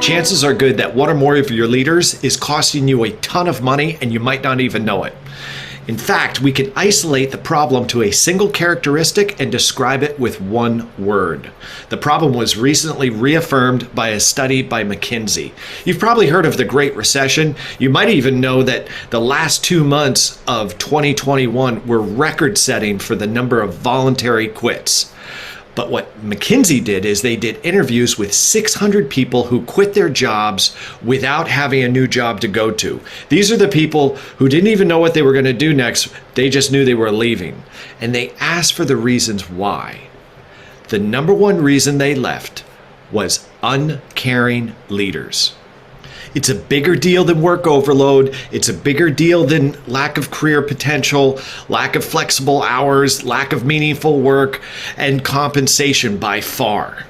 chances are good that one or more of your leaders is costing you a ton of money and you might not even know it. In fact, we can isolate the problem to a single characteristic and describe it with one word. The problem was recently reaffirmed by a study by McKinsey. You've probably heard of the Great Recession. You might even know that the last 2 months of 2021 were record-setting for the number of voluntary quits. But what McKinsey did is they did interviews with 600 people who quit their jobs without having a new job to go to. These are the people who didn't even know what they were going to do next. They just knew they were leaving. And they asked for the reasons why. The number one reason they left was uncaring leaders. It's a bigger deal than work overload. It's a bigger deal than lack of career potential, lack of flexible hours, lack of meaningful work, and compensation by far.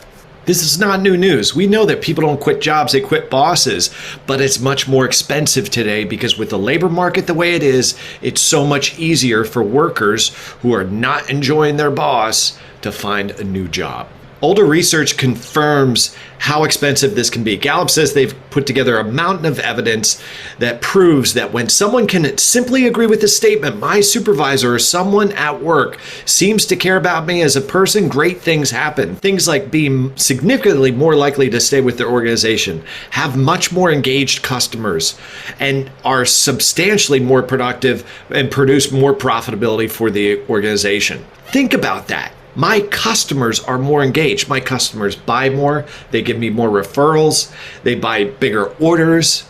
This is not new news. We know that people don't quit jobs, they quit bosses, but it's much more expensive today because with the labor market the way it is, it's so much easier for workers who are not enjoying their boss to find a new job. Older research confirms how expensive this can be. Gallup says they've put together a mountain of evidence that proves that when someone can simply agree with the statement, my supervisor or someone at work seems to care about me as a person, great things happen. Things like being significantly more likely to stay with their organization, have much more engaged customers, and are substantially more productive and produce more profitability for the organization. Think about that. My customers are more engaged. My customers buy more. They give me more referrals. They buy bigger orders.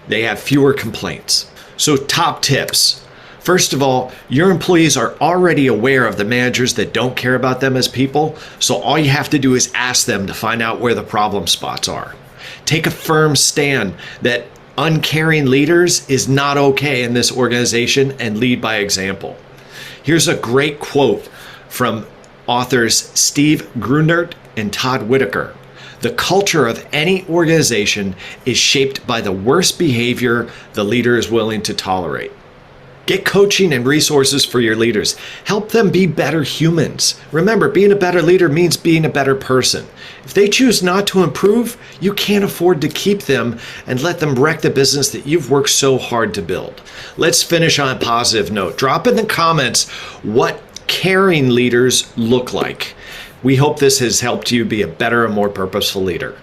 They have fewer complaints. So top tips. First of all, your employees are already aware of the managers that don't care about them as people. So all you have to do is ask them to find out where the problem spots are. Take a firm stand that uncaring leaders is not okay in this organization and lead by example. Here's a great quote from authors Steve Grunert and Todd Whitaker. The culture of any organization is shaped by the worst behavior the leader is willing to tolerate. Get coaching and resources for your leaders. Help them be better humans. Remember, being a better leader means being a better person. If they choose not to improve, you can't afford to keep them and let them wreck the business that you've worked so hard to build. Let's finish on a positive note. Drop in the comments what caring leaders look like. We hope this has helped you be a better and more purposeful leader.